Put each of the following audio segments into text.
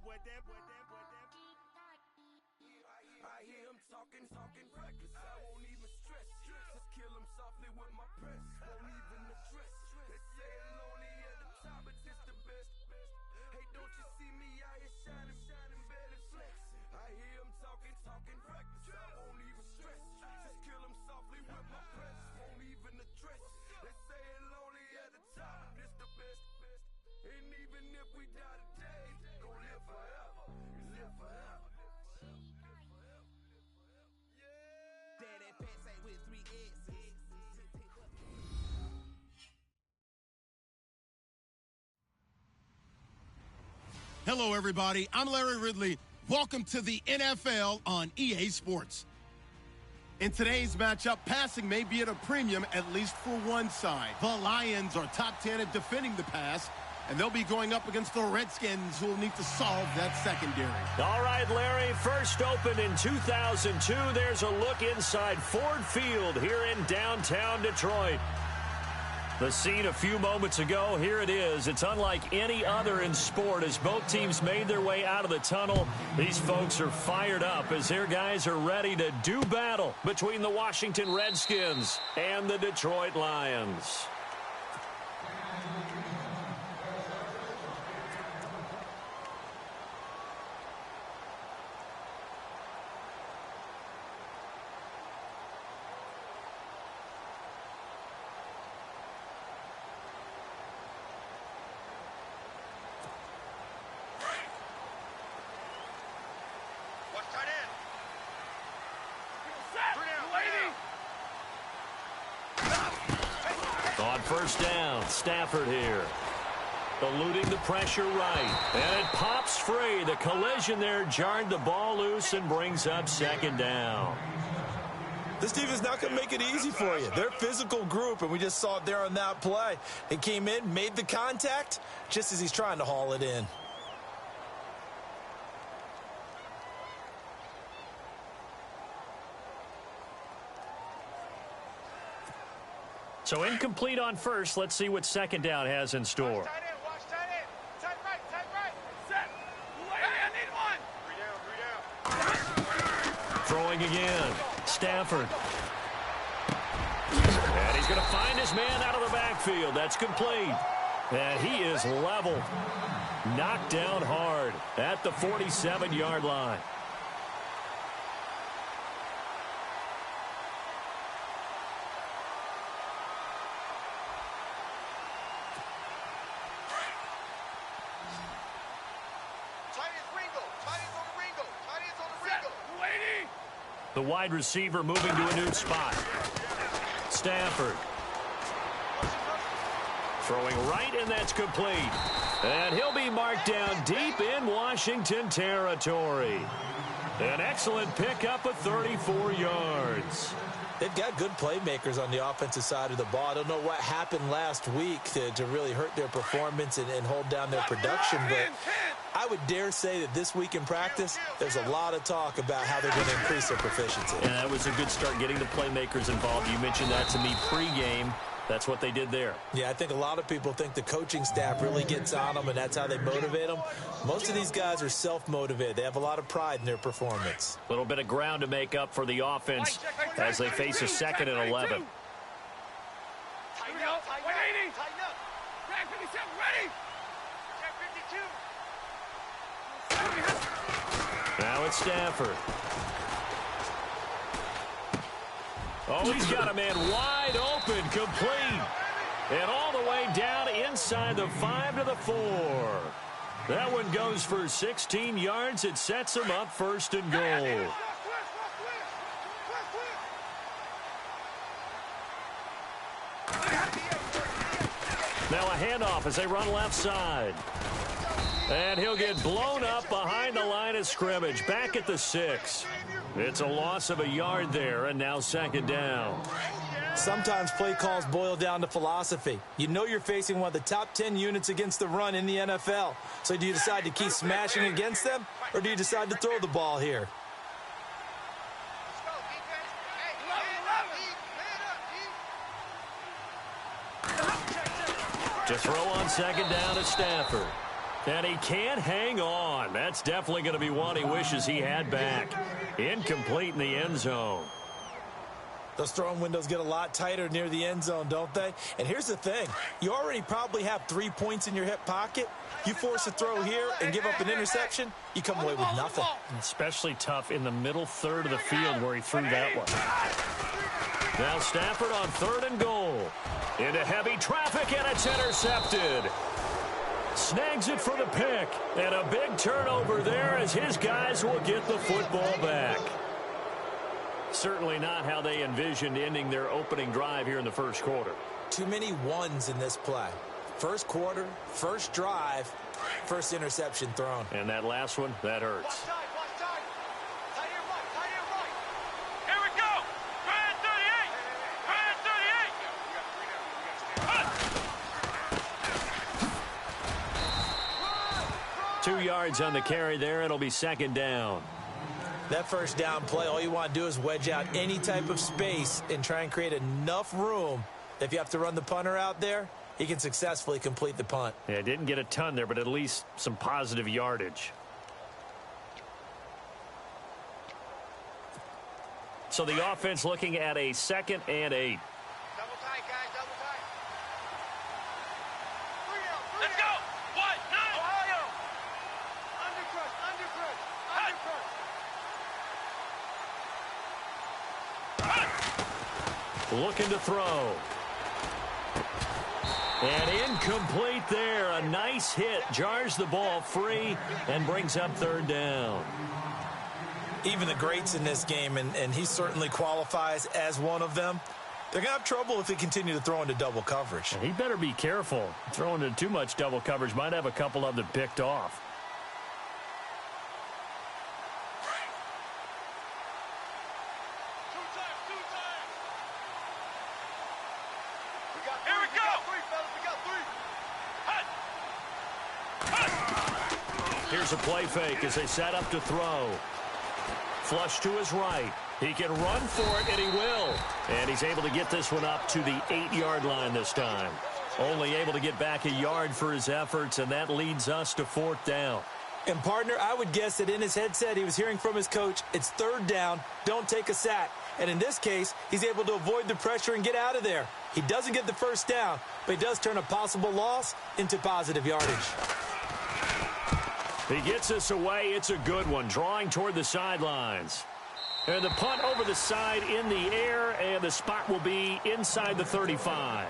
I hear him talking reckless. I won't even stress. Just kill him softly with my press. Won't even address. They say it lonely at the top, but this the best. Hey, don't you see me out here shining, barely flex. I hear him talking reckless. I won't even stress. Just kill him softly with my press. Won't even address. They say it lonely at the top, but this the best. And even if we die today, gon' live forever. Live forever. Hello, everybody. I'm Larry Ridley. Welcome to the NFL on EA Sports. In today's matchup, passing may be at a premium, at least for one side. The Lions are top 10 at defending the pass, and they'll be going up against the Redskins, who will need to solve that secondary. All right, Larry, first opened in 2002. There's a look inside Ford Field here in downtown Detroit. The scene a few moments ago, here it is. It's unlike any other in sport as both teams made their way out of the tunnel. These folks are fired up as their guys are ready to do battle between the Washington Redskins and the Detroit Lions. On first down, Stafford here. Eluding the pressure right. And it pops free. The collision there jarred the ball loose and brings up second down. This defense not going to make it easy for you. They're a physical group, and we just saw it there on that play. He came in, made the contact, just as he's trying to haul it in. So incomplete on first. Let's see what second down has in store. Watch tight end. Tight right. Set. I need one. Throwing again. Stafford. And he's going to find his man out of the backfield. That's complete. And he is level. Knocked down hard at the 47-yard line. The wide receiver moving to a new spot. Stafford. Throwing right, and that's complete. And he'll be marked down deep in Washington territory. An excellent pickup of 34 yards. They've got good playmakers on the offensive side of the ball. I don't know what happened last week to really hurt their performance and hold down their production, but I would dare say that this week in practice, there's a lot of talk about how they're going to increase their proficiency. And that was a good start getting the playmakers involved. You mentioned that to me pregame. That's what they did there. Yeah, I think a lot of people think the coaching staff really gets on them, and that's how they motivate them. Most of these guys are self-motivated. They have a lot of pride in their performance. A little bit of ground to make up for the offense as they face a second and 11. Tighten up. 180. Tighten up. 57, ready. 52. Now it's Stafford. Oh, he's got a man wide open, complete. And all the way down inside the 5 to the 4. That one goes for 16 yards. It sets him up first and goal. Now a handoff as they run left side. And he'll get blown up behind the line of scrimmage, back at the 6. It's a loss of a yard there, and now second down. Sometimes play calls boil down to philosophy. You know you're facing one of the top 10 units against the run in the NFL. So do you decide to keep smashing against them, or do you decide to throw the ball here? To throw on second down at Stafford. And he can't hang on. That's definitely going to be one he wishes he had back. Incomplete in the end zone. Those throwing windows get a lot tighter near the end zone, don't they? And here's the thing. You already probably have 3 points in your hip pocket. You force a throw here and give up an interception, you come away with nothing. Especially tough in the middle third of the field where he threw that one. Now Stafford on 3rd and goal. Into heavy traffic, and it's intercepted. Snags it for the pick. And a big turnover there as his guys will get the football back. Certainly not how they envisioned ending their opening drive here in the first quarter. Too many ones in this play. First quarter, first drive, first interception thrown. And that last one, that hurts. Tight here right. Here we go. Grand 38. 2 yards on the carry there. It'll be 2nd down. That first down play, all you want to do is wedge out any type of space and try and create enough room. If you have to run the punter out there, he can successfully complete the punt. Yeah, didn't get a ton there, but at least some positive yardage. So the offense looking at a 2nd and 8. Double tight, guys. Double tight. 3 down. Let's go. 1-9. Ohio. Undercrush. Looking to throw. And incomplete there. A nice hit. Jars the ball free and brings up 3rd down. Even the greats in this game, and he certainly qualifies as one of them, they're going to have trouble if they continue to throw into double coverage. He better be careful. Throwing into too much double coverage might have a couple of them picked off. Here we go. Here's a play fake as they set up to throw. Flush to his right. He can run for it, and he will. And he's able to get this one up to the 8-yard line this time. Only able to get back a yard for his efforts, and that leads us to 4th down. And, partner, I would guess that in his headset he was hearing from his coach, it's 3rd down, don't take a sack. And in this case, he's able to avoid the pressure and get out of there. He doesn't get the first down, but he does turn a possible loss into positive yardage. He gets this away. It's a good one, drawing toward the sidelines. And the punt over the side in the air, and the spot will be inside the 35.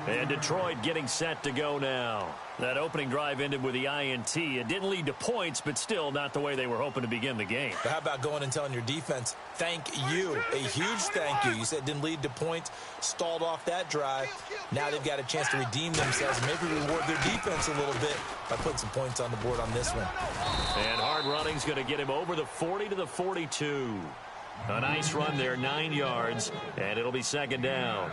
And Detroit getting set to go now. That opening drive ended with the INT. It didn't lead to points, but still not the way they were hoping to begin the game. But how about going and telling your defense, thank you, a huge thank you. You said it didn't lead to points, stalled off that drive. Now they've got a chance to redeem themselves and maybe reward their defense a little bit by putting some points on the board on this one. And hard running's going to get him over the 40 to the 42. A nice run there, 9 yards, and it'll be 2nd down.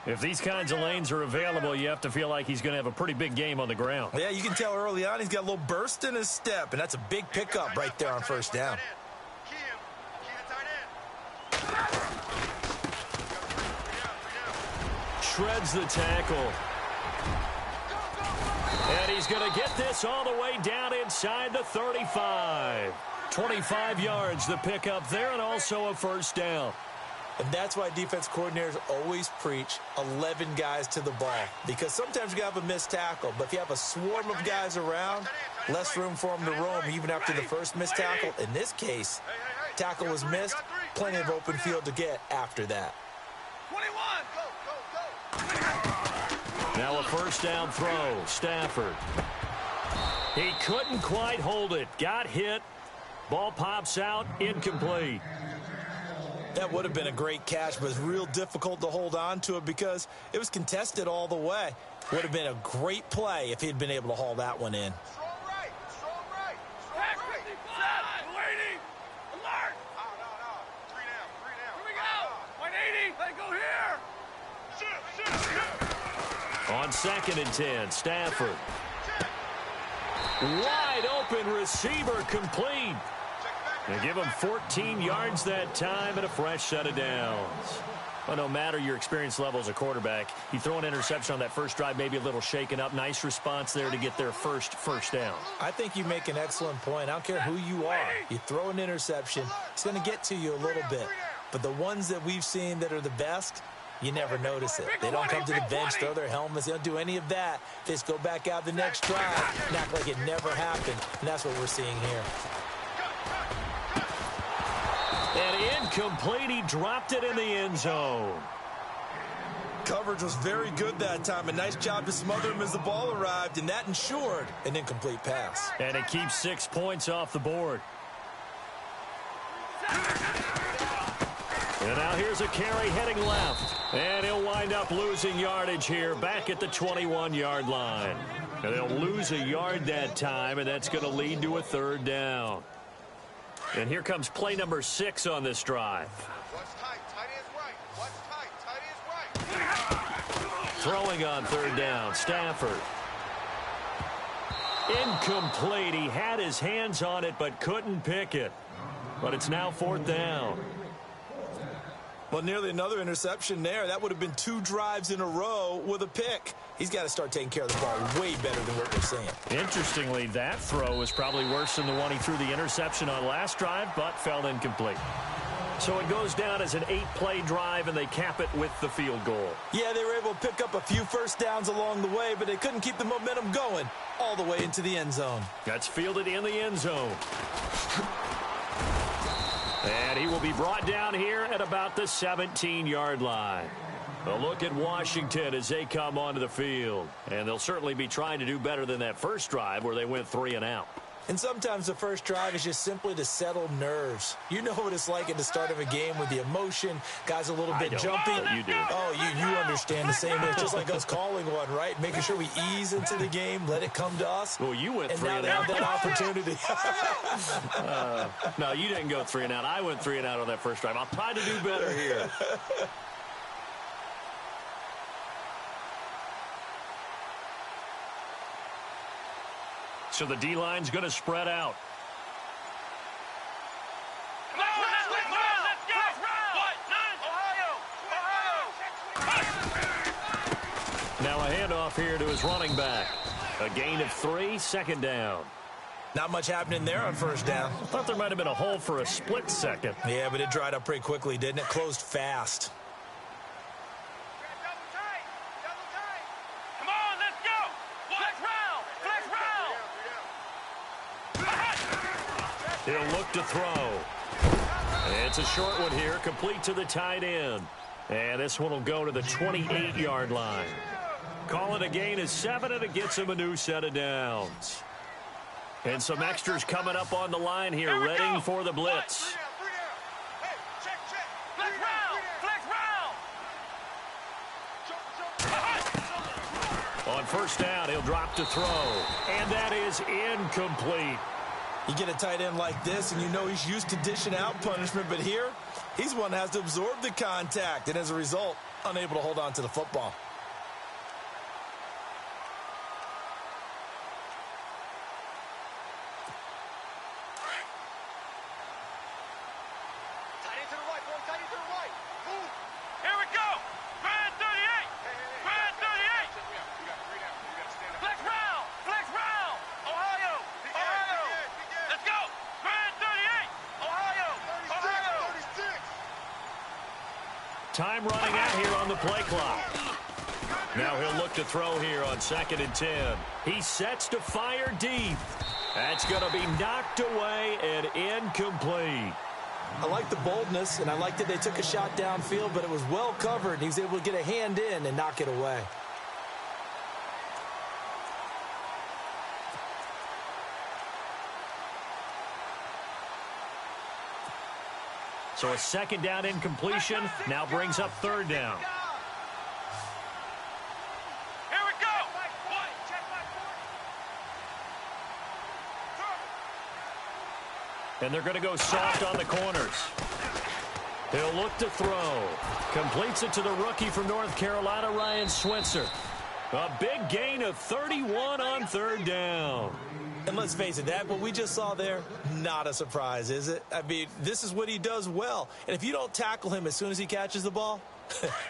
If these kinds of lanes are available, you have to feel like he's going to have a pretty big game on the ground. Yeah, you can tell early on he's got a little burst in his step, and that's a big pickup right there on 1st down. Shreds the tackle. And he's going to get this all the way down inside the 35. 25 yards, the pickup there, and also a 1st down. And that's why defense coordinators always preach 11 guys to the ball. Because sometimes you have a missed tackle, but if you have a swarm of guys around, less room for them to roam even after the first missed tackle. In this case, tackle was missed, plenty of open field to get after that. 21, go. Now a 1st down throw, Stafford. He couldn't quite hold it, got hit, ball pops out, incomplete. That would have been a great catch, but it's real difficult to hold on to it because it was contested all the way. Would have been a great play if he'd been able to haul that one in. Strong right. Back 55. Waiting. Alert. No. 3 down. Here we go. 180. Let go here. Shoot. On 2nd and 10, Stafford. Wide open receiver complete. They give him 14 yards that time and a fresh set of downs. Well, no matter your experience level as a quarterback, you throw an interception on that first drive, maybe a little shaken up. Nice response there to get their first down. I think you make an excellent point. I don't care who you are. You throw an interception, it's going to get to you a little bit. But the ones that we've seen that are the best, you never notice it. They don't come to the bench, throw their helmets. They don't do any of that. They just go back out the next drive and act like it never happened. And that's what we're seeing here. And incomplete. He dropped it in the end zone. Coverage was very good that time. A nice job to smother him as the ball arrived, and that ensured an incomplete pass. And it keeps 6 points off the board. And now here's a carry heading left. And he'll wind up losing yardage here back at the 21-yard line. And they'll lose a yard that time, and that's going to lead to a 3rd down. And here comes play number 6 on this drive. What's tight? Tight end's right. What's tight? Tight end's right. Throwing on 3rd down, Stafford. Incomplete. He had his hands on it but couldn't pick it. But it's now 4th down. Well, nearly another interception there. That would have been 2 drives in a row with a pick. He's got to start taking care of the ball way better than what we're seeing. Interestingly, that throw was probably worse than the one he threw the interception on last drive, but fell incomplete. So it goes down as an 8-play drive, and they cap it with the field goal. Yeah, they were able to pick up a few first downs along the way, but they couldn't keep the momentum going all the way into the end zone. That's fielded in the end zone. And he will be brought down here at about the 17-yard line. A look at Washington as they come onto the field. And they'll certainly be trying to do better than that first drive where they went 3 and out. And sometimes the first drive is just simply to settle nerves. You know what it's like at the start of a game with the emotion. Guys a little bit jumpy. You do. Oh, you understand the same. It's just like us calling one, right? Making sure we ease into the game, let it come to us. Well, you went 3 and and now out. they have that opportunity. No, you didn't go 3 and out. I went 3 and out on that first drive. I'll try to do better here. So the D-line's going to spread out. Come on, let's go! Ohio! Now a handoff here to his running back. A gain of 3, 2nd down. Not much happening there on first down. I thought there might have been a hole for a split second. Yeah, but it dried up pretty quickly, didn't it? Closed fast. Double tight! Come on, let's go! Flex round! He'll look to throw. It's a short one here, complete to the tight end. And this one will go to the 28-yard line. Call it a gain of 7, and it gets him a new set of downs. And some extras coming up on the line here, ready for the blitz. Three down. Hey, check. Flex round! On first down, he'll drop to throw. And that is incomplete. You get a tight end like this, and you know he's used to dishing out punishment, but here, he's one that has to absorb the contact, and as a result, unable to hold on to the football. Tight end to the right, boy. Tight end to the right. Move. Here we go. Grand 38. Grand 38. We got 3 down. We got to stand up. Flex round. Ohio. Let's go. Grand 38. Ohio. 36. Time running out here on the play clock. Now he'll look to throw here on 2nd and 10. He sets to fire deep. That's going to be knocked away and incomplete. I like the boldness, and I like that they took a shot downfield, but it was well covered, and he was able to get a hand in and knock it away. So a 2nd down incompletion now brings up 3rd down. Here we go. And they're going to go soft on the corners. He'll look to throw. Completes it to the rookie from North Carolina, Ryan Switzer. A big gain of 31 on 3rd down. And let's face it, that what we just saw there, not a surprise, is it? I mean, this is what he does well. And if you don't tackle him as soon as he catches the ball,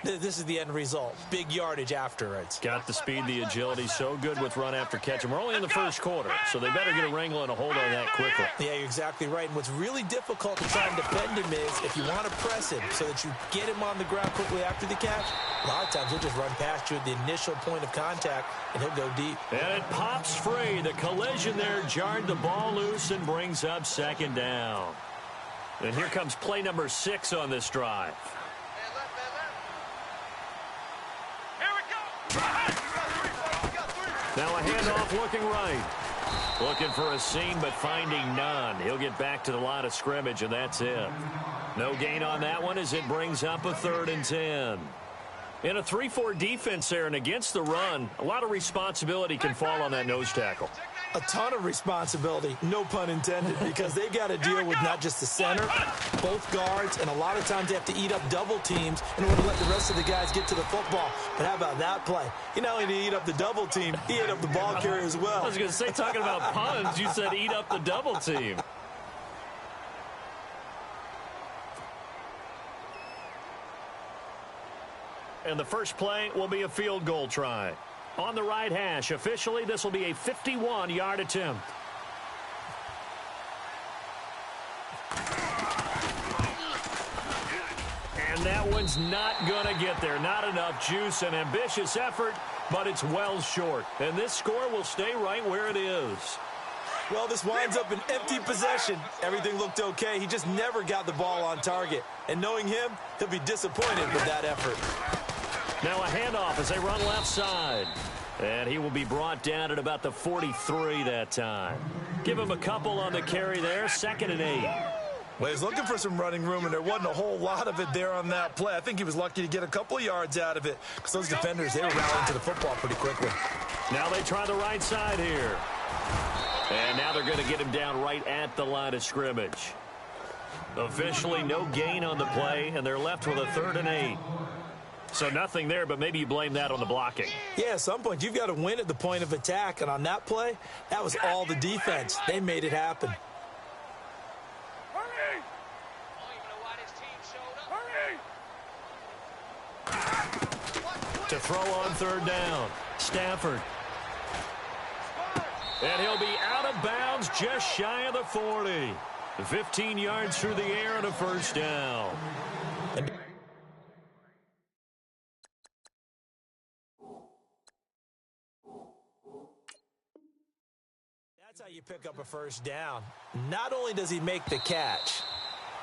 This is the end result. Big yardage afterwards. Got the speed, the agility, so good with run after catch. And we're only in the first quarter, so they better get a wrangle and a hold on that quickly. Yeah, you're exactly right. And what's really difficult to try and defend him is if you want to press him so that you get him on the ground quickly after the catch, a lot of times he'll just run past you at the initial point of contact, and he'll go deep. And it pops free. The collision there jarred the ball loose and brings up second down. And here comes play number 6 on this drive. Now a handoff looking right. Looking for a seam, but finding none. He'll get back to the line of scrimmage, and that's it. No gain on that one as it brings up a 3rd and 10. In a 3-4 defense there and against the run, a lot of responsibility can fall on that nose tackle. A ton of responsibility, no pun intended, because they've got to deal with not just the center, both guards, and a lot of times they have to eat up double teams in order to let the rest of the guys get to the football. But how about that play? He not only did he eat up the double team, he ate up the ball carrier as well. I was going to say, talking about puns, you said eat up the double team. And the first play will be a field goal try. On the right hash, officially, this will be a 51-yard attempt. And that one's not going to get there. Not enough juice, an ambitious effort, but it's well short. And this score will stay right where it is. Well, this winds up an empty possession. Everything looked okay. He just never got the ball on target. And knowing him, he'll be disappointed with that effort. Now a handoff as they run left side. And he will be brought down at about the 43 that time. Give him a couple on the carry there, 2nd and 8. Well, he's looking for some running room, and there wasn't a whole lot of it there on that play. I think he was lucky to get a couple of yards out of it because those defenders, they were rallying to the football pretty quickly. Now they try the right side here. And now they're going to get him down right at the line of scrimmage. Officially no gain on the play, and they're left with a 3rd and 8. So nothing there, but maybe you blame that on the blocking. Yeah, at some point, you've got to win at the point of attack. And on that play, that was all the defense. They made it happen. Hurry! Hurry! To throw on 3rd down, Stafford. And he'll be out of bounds just shy of the 40. 15 yards through the air and a 1st down. That's how you pick up a 1st down. Not only does he make the catch,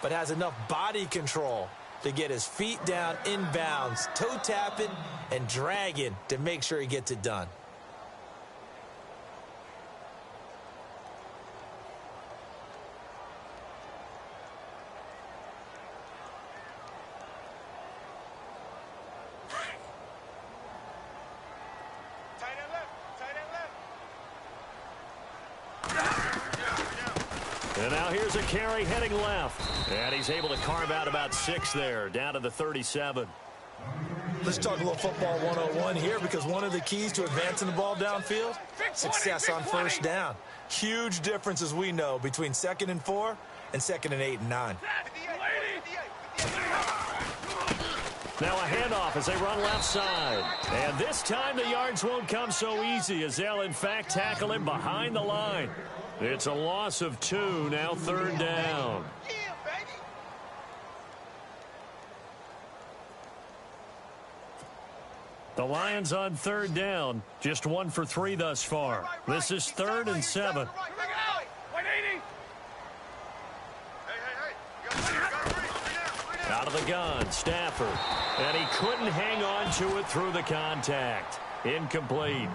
but has enough body control to get his feet down inbounds, toe tapping and dragging to make sure he gets it done. And now here's a carry heading left. And he's able to carve out about 6 there, down to the 37. Let's talk a little football 101 here, because one of the keys to advancing the ball downfield, success on 1st down. Huge difference, as we know, between 2nd and 4 and 2nd and 8 and 9. Now a handoff as they run left side. And this time the yards won't come so easy, as they'll in fact tackle him behind the line. It's a loss of 2, now 3rd down. The Lions on 3rd down, just 1 for 3 thus far. This is 3rd and 7. Out of the gun, Stafford. And he couldn't hang on to it through the contact. Incomplete.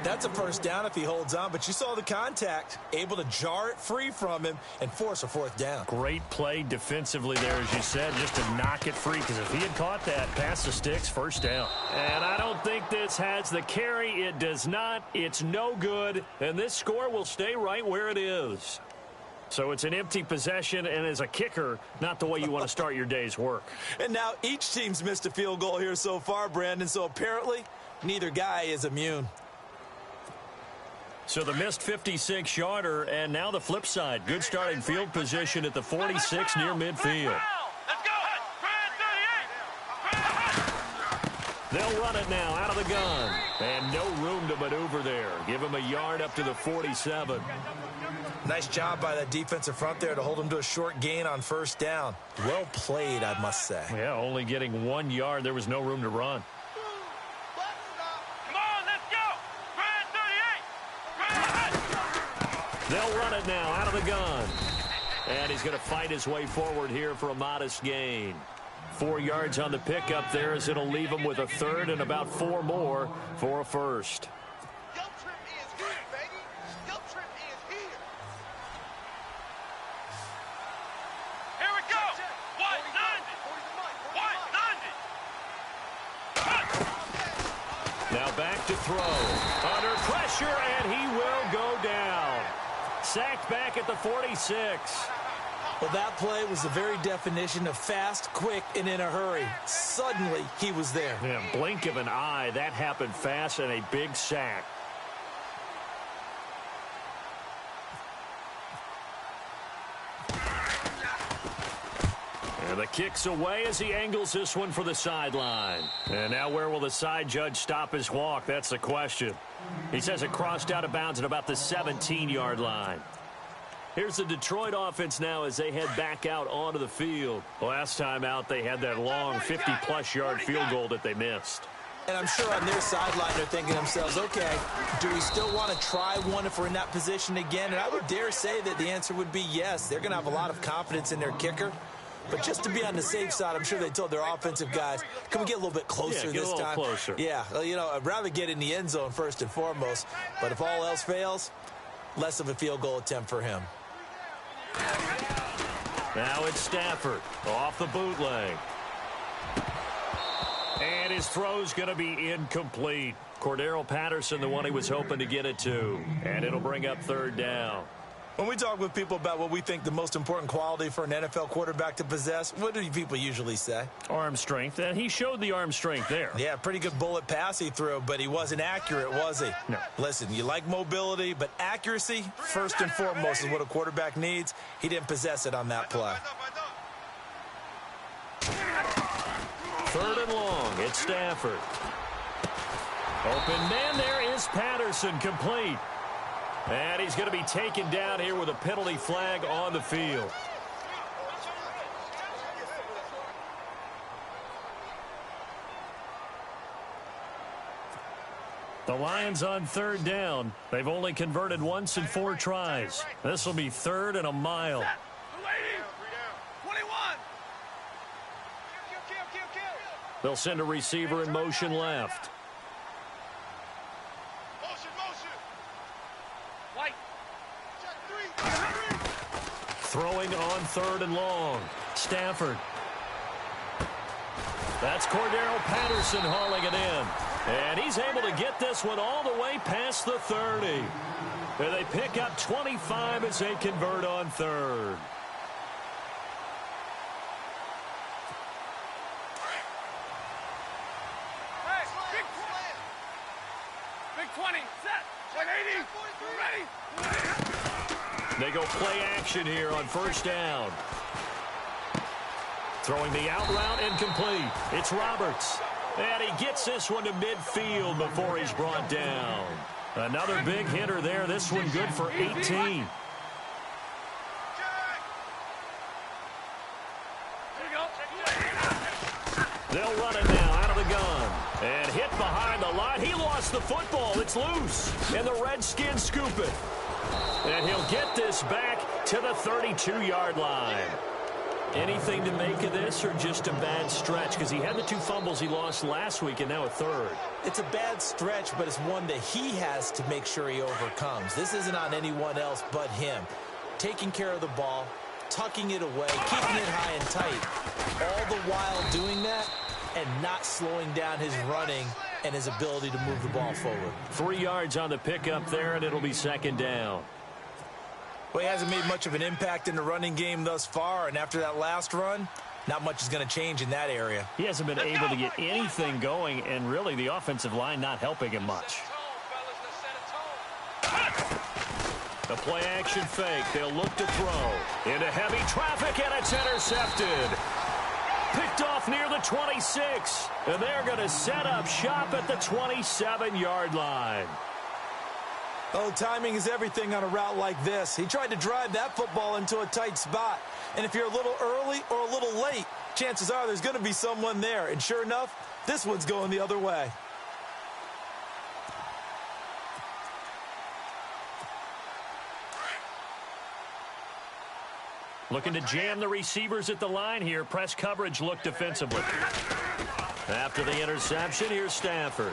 That's a 1st down if he holds on, but you saw the contact, able to jar it free from him and force a 4th down. Great play defensively there, as you said, just to knock it free, because if he had caught that, past the sticks, 1st down. And I don't think this has the carry. It does not. It's no good, and this score will stay right where it is. So it's an empty possession, and as a kicker, not the way you want to start your day's work. And now each team's missed a field goal here so far, Brandon, so apparently neither guy is immune. So the missed 56-yarder, and now the flip side. Good starting field position at the 46 near midfield. Let's go! They'll run it now out of the gun. And no room to maneuver there. Give him a yard up to the 47. Nice job by that defensive front there to hold him to a short gain on first down. Well played, I must say. Yeah, only getting 1 yard. There was no room to run. Come on, let's go. Brand 38. They'll run it now out of the gun. And he's going to fight his way forward here for a modest gain. 4 yards on the pickup there as it'll leave him with a third and about 4 more for a first. Guilt trip is here, baby. Guilt trip is here. Here we go. White 90. Now back to throw. Under pressure, and he will go down. Sacked back at the 46. Well, that play was the very definition of fast, quick, and in a hurry. Suddenly, he was there. Yeah, blink of an eye. That happened fast and a big sack. And the kick's away as he angles this one for the sideline. And now where will the side judge stop his walk? That's the question. He says it crossed out of bounds at about the 17-yard line. Here's the Detroit offense now as they head back out onto the field. Last time out, they had that long 50-plus yard field goal that they missed. And I'm sure on their sideline they're thinking to themselves, okay, do we still want to try one if we're in that position again? And I would dare say that the answer would be yes. They're going to have a lot of confidence in their kicker. But just to be on the safe side, I'm sure they told their offensive guys, can we get a little bit closer this time? Closer. Yeah, well, you know, I'd rather get in the end zone first and foremost. But if all else fails, less of a field goal attempt for him. Now it's Stafford off the bootleg. And his throw's going to be incomplete. Cordero Patterson, the one he was hoping to get it to. And it'll bring up third down. When we talk with people about what we think the most important quality for an NFL quarterback to possess, what do people usually say? Arm strength, and he showed the arm strength there. Yeah, pretty good bullet pass he threw, but he wasn't accurate, was he? No. Listen, you like mobility, but accuracy, first and foremost, is what a quarterback needs. He didn't possess it on that play. Third and long, it's Stafford. Open man, there is Patterson, complete. And he's going to be taken down here with a penalty flag on the field. The Lions on third down. They've only converted once in 4 tries. This will be third and a mile. 21. They'll send a receiver in motion left. Throwing on third and long. Stafford. That's Cordero Patterson hauling it in. And he's able to get this one all the way past the 30. And they pick up 25 as they convert on third. Big 20, set, 180, ready. They go play action here on first down. Throwing the out route incomplete. It's Roberts. And he gets this one to midfield before he's brought down. Another big hitter there. This one good for 18. They'll run it now out of the gun. And hit behind the line. He lost the football. It's loose. And the Redskins scoop it. And he'll get this back to the 32-yard line. Anything to make of this or just a bad stretch? Because he had the 2 fumbles he lost last week and now a third. It's a bad stretch, but it's one that he has to make sure he overcomes. This isn't on anyone else but him. Taking care of the ball, tucking it away, keeping it high and tight. All the while doing that and not slowing down his running and his ability to move the ball forward. 3 yards on the pickup there, and it'll be second down. Well, he hasn't made much of an impact in the running game thus far, and after that last run, not much is going to change in that area. He hasn't been able to get anything going, and really the offensive line not helping him much. The play action fake. They'll look to throw. Into heavy traffic, and it's intercepted. Picked Picked off near the 26. And they're going to set up shop at the 27-yard line. Oh, timing is everything on a route like this. He tried to drive that football into a tight spot. And if you're a little early or a little late, chances are there's going to be someone there. And sure enough, this one's going the other way. Looking to jam the receivers at the line here. Press coverage look defensively. After the interception, here's Stafford.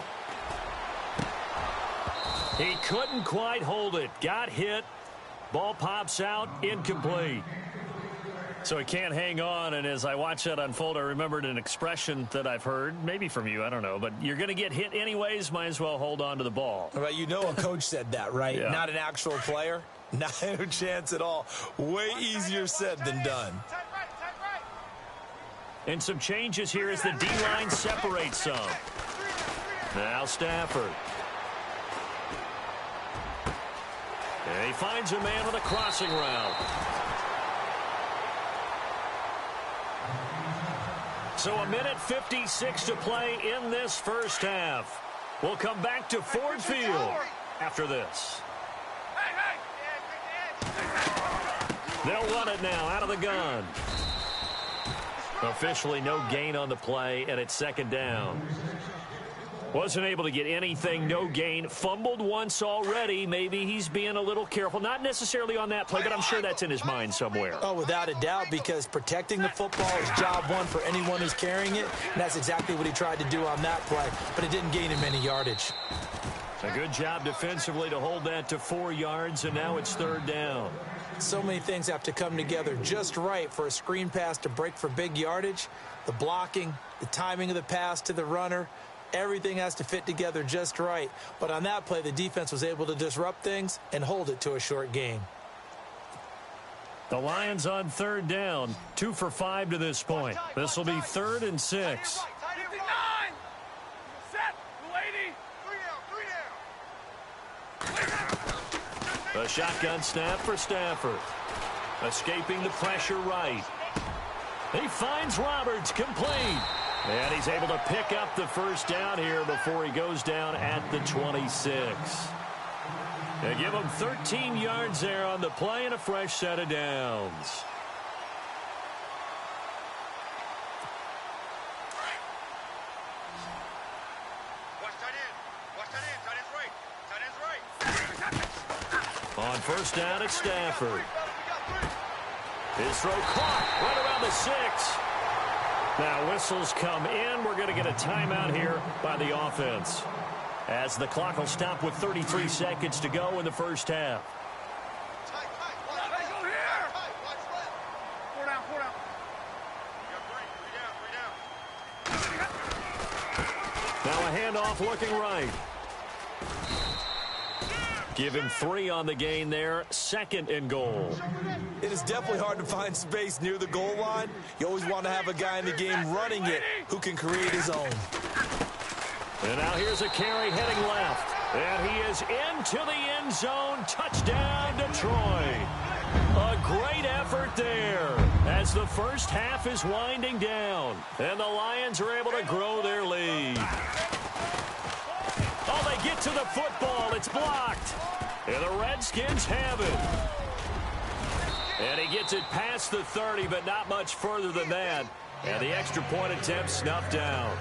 He couldn't quite hold it. Got hit. Ball pops out. Incomplete. So he can't hang on, and as I watch that unfold, I remembered an expression that I've heard, maybe from you, I don't know, but you're going to get hit anyways, might as well hold on to the ball. Right, you know a coach said that, right? Yeah. Not an actual player. Not a chance at all. Way easier said than done. And some changes here as the D-line separates some. Now Stafford. And he finds a man with a crossing route. So a minute 56 to play in this first half. We'll come back to Ford Field after this. They'll run it now out of the gun. Officially no gain on the play, and it's second down. Wasn't able to get anything, no gain. Fumbled once already. Maybe he's being a little careful. Not necessarily on that play, but I'm sure that's in his mind somewhere. Oh, without a doubt, because protecting the football is job one for anyone who's carrying it. And that's exactly what he tried to do on that play, but it didn't gain him any yardage. A good job defensively to hold that to 4 yards, and now it's third down. So many things have to come together just right for a screen pass to break for big yardage. The blocking, the timing of the pass to the runner, everything has to fit together just right. But on that play, the defense was able to disrupt things and hold it to a short gain. The Lions on third down, 2 for 5 to this point. This will be 3rd and 6. A shotgun snap for Stafford. Escaping the pressure right. He finds Roberts, complete. And he's able to pick up the first down here before he goes down at the 26. They give him 13 yards there on the play and a fresh set of downs. On first down, it's Stafford. His throw caught right around the 6. Now whistles come in. We're going to get a timeout here by the offense, as the clock will stop with 33 seconds to go in the first half. Now a handoff looking right. Give him 3 on the gain there. 2nd and goal. It is definitely hard to find space near the goal line. You always want to have a guy in the game running it who can create his own. And now here's a carry heading left. And he is into the end zone. Touchdown, Detroit. A great effort there as the first half is winding down. And the Lions are able to grow their lead. Oh, they get to the football. It's blocked. And the Redskins have it. And he gets it past the 30, but not much further than that. And the extra point attempt snuffed down.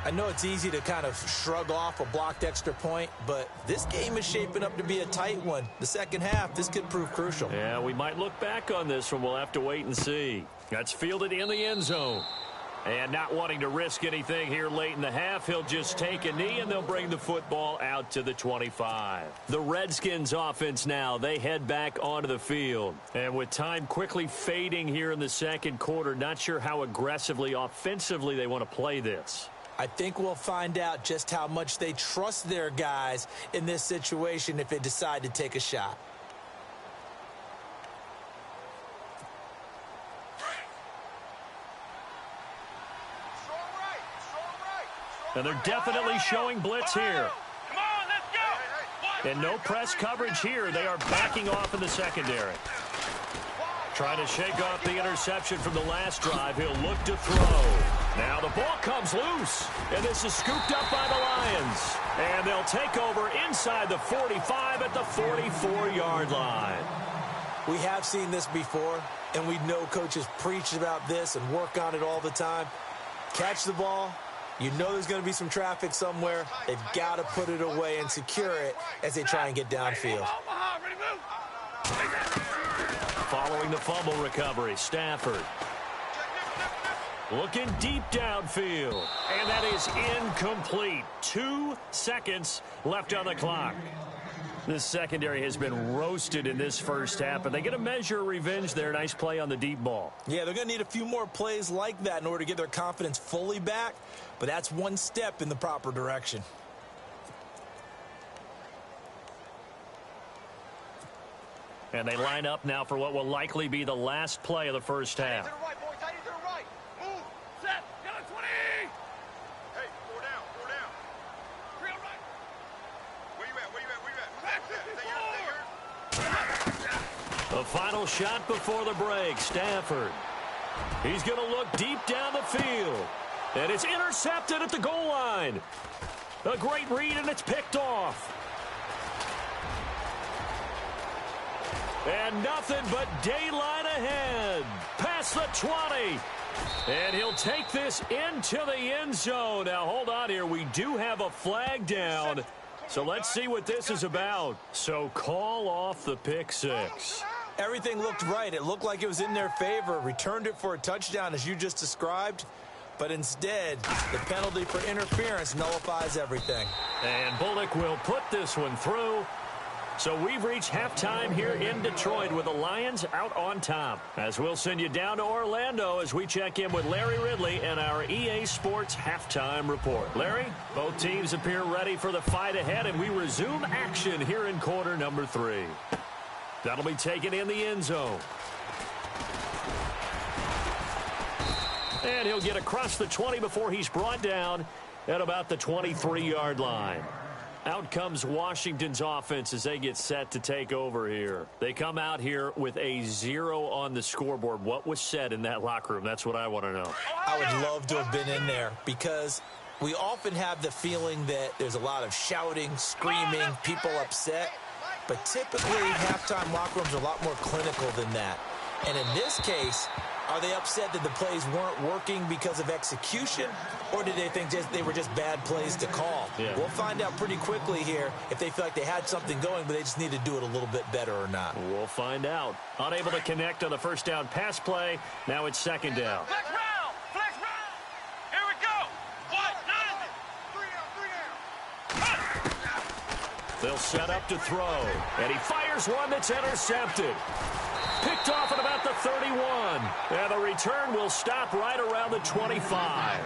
I know it's easy to kind of shrug off a blocked extra point, but this game is shaping up to be a tight one. The second half, this could prove crucial. Yeah, we might look back on this one. We'll have to wait and see. That's fielded in the end zone. And not wanting to risk anything here late in the half, he'll just take a knee, and they'll bring the football out to the 25. The Redskins offense now, they head back onto the field. And with time quickly fading here in the second quarter, not sure how aggressively, offensively they want to play this. I think we'll find out just how much they trust their guys in this situation if they decide to take a shot. And they're definitely showing blitz here. Come on, let's go. And no press coverage here. They are backing off in the secondary. Trying to shake off the interception from the last drive. He'll look to throw. Now the ball comes loose, and this is scooped up by the Lions. And they'll take over inside the 45 at the 44-yard line. We have seen this before, and we know coaches preach about this and work on it all the time. Catch the ball. You know there's going to be some traffic somewhere. They've got to put it away and secure it as they try and get downfield. Following the fumble recovery, Stafford. Looking deep downfield. And that is incomplete. 2 seconds left on the clock. This secondary has been roasted in this first half, and they get a measure of revenge there. Nice play on the deep ball. Yeah, they're going to need a few more plays like that in order to get their confidence fully back, but that's one step in the proper direction. And they line up now for what will likely be the last play of the first half. The final shot before the break, Stafford. He's going to look deep down the field. And it's intercepted at the goal line. A great read, and it's picked off. And nothing but daylight ahead. Past the 20. And he'll take this into the end zone. Now, hold on here. We do have a flag down. So let's see what this is about. So call off the pick six. Everything looked right. It looked like it was in their favor. Returned it for a touchdown, as you just described. But instead, the penalty for interference nullifies everything. And Bullock will put this one through. So we've reached halftime here in Detroit with the Lions out on top. As we'll send you down to Orlando as we check in with Larry Ridley and our EA Sports halftime report. Larry, both teams appear ready for the fight ahead, and we resume action here in quarter number 3. That'll be taken in the end zone. And he'll get across the 20 before he's brought down at about the 23-yard line. Out comes Washington's offense as they get set to take over here. They come out here with a 0 on the scoreboard. What was said in that locker room? That's what I want to know. I would love to have been in there because we often have the feeling that there's a lot of shouting, screaming, people upset. But typically, halftime locker rooms are a lot more clinical than that. And in this case, are they upset that the plays weren't working because of execution, or did they think they were just bad plays to call? Yeah. We'll find out pretty quickly here if they feel like they had something going, but they just need to do it a little bit better or not. We'll find out. Unable to connect on the first down pass play. Now it's second down. Flex round! Flex round! Here we go! 1, 9! 3 down! They'll set up to throw. And he fires one that's intercepted. Picked off at about the 31. And the return will stop right around the 25.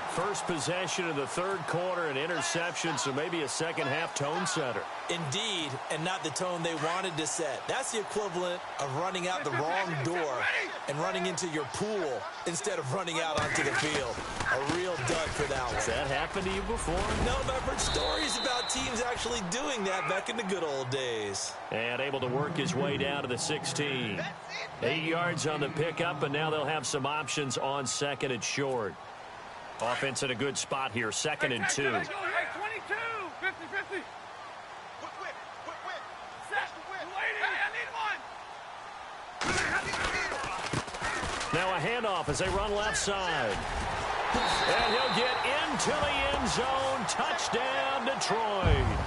First possession of the third quarter, an interception, so maybe a second-half tone setter. Indeed, and not the tone they wanted to set. That's the equivalent of running out the wrong door and running into your pool instead of running out onto the field. A real dud for that one. Has that happened to you before? No, but I've heard stories about teams actually doing that back in the good old days. And able to work his way down to the 16. 8 yards on the pickup, and now they'll have some options on second and short. Offense in a good spot here, 2nd and 2. Hey, 22! 50-50! Quick whip! Set! Hey, I need one! Now a handoff as they run left side. And he'll get into the end zone. Touchdown, Detroit.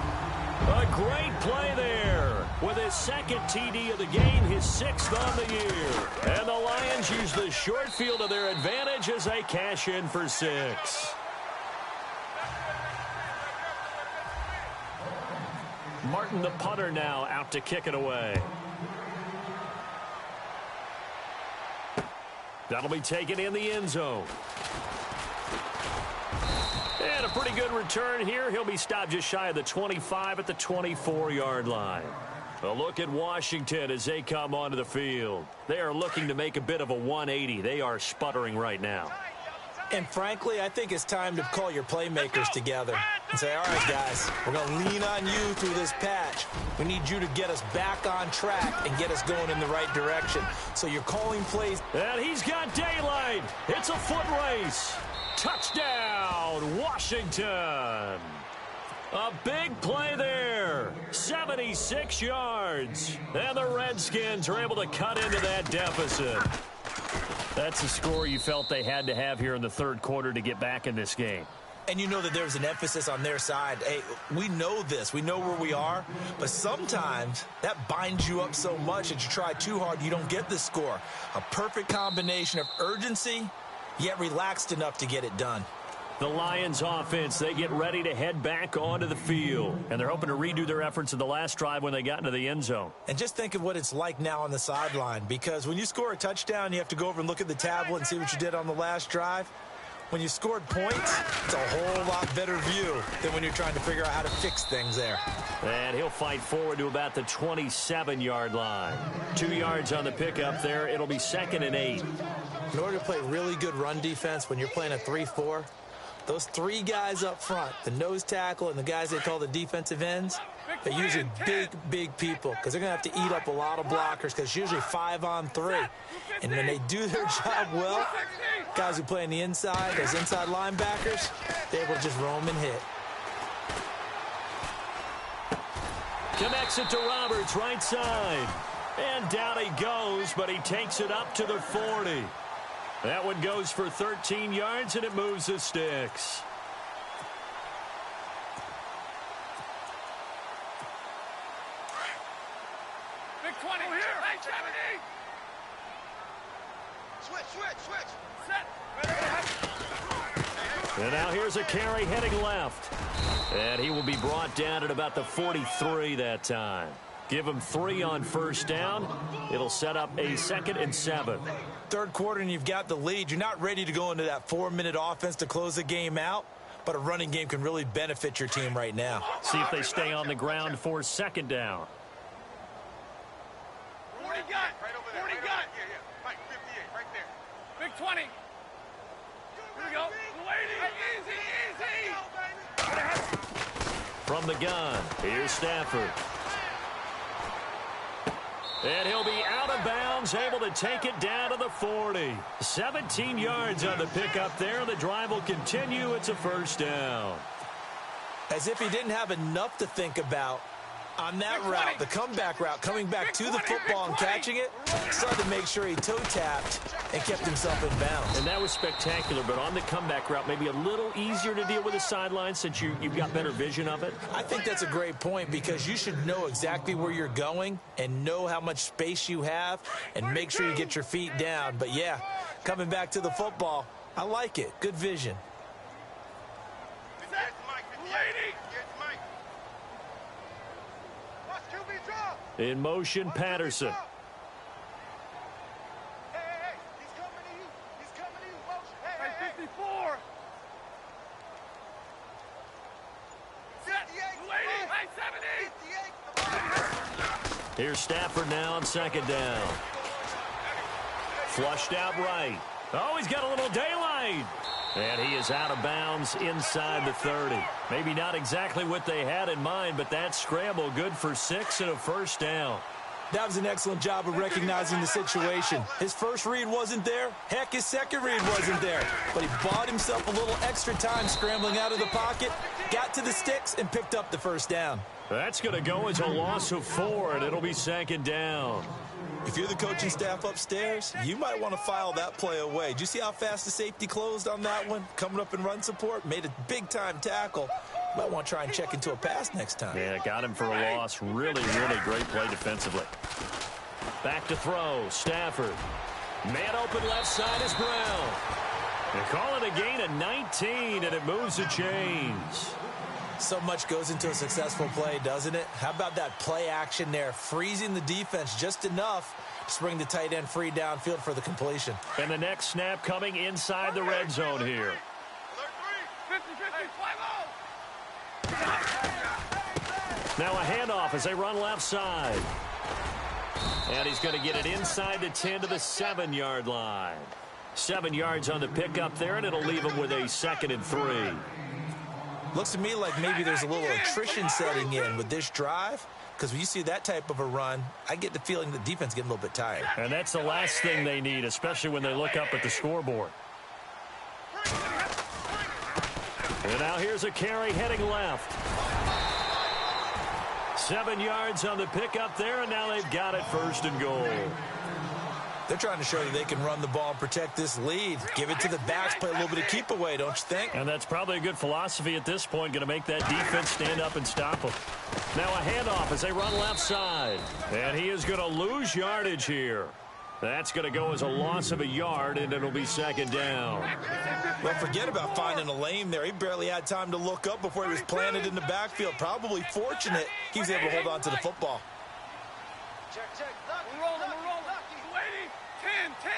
A great play there with his second TD of the game, his 6th on the year. And the Lions use the short field to their advantage as they cash in for 6. Martin, the punter, now out to kick it away. That'll be taken in the end zone. And a pretty good return here. He'll be stopped just shy of the 25 at the 24-yard line. A look at Washington as they come onto the field. They are looking to make a bit of a 180. They are sputtering right now. And frankly, I think it's time to call your playmakers together. and say, all right, guys, we're going to lean on you through this patch. We need you to get us back on track and get us going in the right direction. So you're calling plays. And he's got daylight. It's a foot race. Touchdown, Washington. A big play there. 76 yards. And the Redskins are able to cut into that deficit. That's the score you felt they had to have here in the third quarter to get back in this game. And you know that there's an emphasis on their side. Hey, we know this. We know where we are. But sometimes that binds you up so much that you try too hard, you don't get the score. A perfect combination of urgency, yet relaxed enough to get it done. The Lions offense, they get ready to head back onto the field. And they're hoping to redo their efforts in the last drive when they got into the end zone. And just think of what it's like now on the sideline. Because when you score a touchdown, you have to go over and look at the tablet and see what you did on the last drive. When you scored points, it's a whole lot better view than when you're trying to figure out how to fix things there. And he'll fight forward to about the 27-yard line. 2 yards on the pickup there. It'll be 2nd and 8. In order to play really good run defense when you're playing a 3-4, those 3 guys up front, the nose tackle and the guys they call the defensive ends, they're usually big people because they're going to have to eat up a lot of blockers because it's usually 5-on-3. And when they do their job well, guys who play on the inside, those inside linebackers, they're able to just roam and hit. Connects it to Roberts, right side. And down he goes, but he takes it up to the 40. That one goes for 13 yards, and it moves the sticks. Big 20 here. Hey, 70. Switch. Set. And now here's a carry heading left. And he will be brought down at about the 43 that time. Give him 3 on first down. It'll set up a 2nd and 7. Third quarter and you've got the lead. You're not ready to go into that 4-minute offense to close the game out, but a running game can really benefit your team right now. See if they stay on the ground for 2nd down. 40 gun. Right over there. 40 gun. Yeah. Mike, 58, right there. Big 20. Here we go. Lady. Easy. From the gun, here's Stafford. And he'll be out of bounds, able to take it down to the 40. 17 yards on the pickup there. The drive will continue. It's a first down. As if he didn't have enough to think about on that route, the comeback route, coming back to the football and catching it, started to make sure he toe-tapped and kept himself in bounds. And that was spectacular, but on the comeback route, maybe a little easier to deal with the sideline since you've got better vision of it? I think that's a great point because you should know exactly where you're going and know how much space you have and make sure you get your feet down. But, yeah, coming back to the football, I like it. Good vision. In motion, Patterson. Hey, he's coming to you. He's coming to you. Motion. Hey, 54. Set. Lady. Hey, 70. Here's Stafford now on 2nd down. Flushed out right. Oh, he's got a little daylight. And he is out of bounds inside the 30. Maybe not exactly what they had in mind, but that scramble good for 6 and a first down. That was an excellent job of recognizing the situation. His first read wasn't there. Heck, his second read wasn't there. But he bought himself a little extra time scrambling out of the pocket, got to the sticks, and picked up the first down. That's going to go as a loss of 4, and it'll be 2nd down. If you're the coaching staff upstairs, you might want to file that play away. Did you see how fast the safety closed on that one? Coming up in run support, made a big-time tackle. Might want to try and check into a pass next time. Yeah, got him for a loss. Really great play defensively. Back to throw. Stafford. Man open left side is Brown. They call it a gain of 19, and it moves the chains. So much goes into a successful play, doesn't it? How about that play action there, freezing the defense just enough to bring the tight end free downfield for the completion. And the next snap coming inside the red zone here. 50-50. Now a handoff as they run left side. And he's going to get it inside the 10 to the 7-yard line. 7 yards on the pickup there, and it'll leave him with a 2nd and 3. Looks to me like maybe there's a little attrition setting in with this drive, because when you see that type of a run, I get the feeling the defense getting a little bit tired. And that's the last thing they need, especially when they look up at the scoreboard. And now here's a carry heading left. 7 yards on the pickup there, and now they've got it 1st and goal. They're trying to show that they can run the ball and protect this lead. Give it to the backs, play a little bit of keep away, don't you think? And that's probably a good philosophy at this point, going to make that defense stand up and stop them. Now a handoff as they run left side. And he is going to lose yardage here. That's going to go as a loss of a yard, and it'll be 2nd down. Well, forget about finding a lane there. He barely had time to look up before he was planted in the backfield. Probably fortunate he was able to hold on to the football. Check. We're rolling. 10.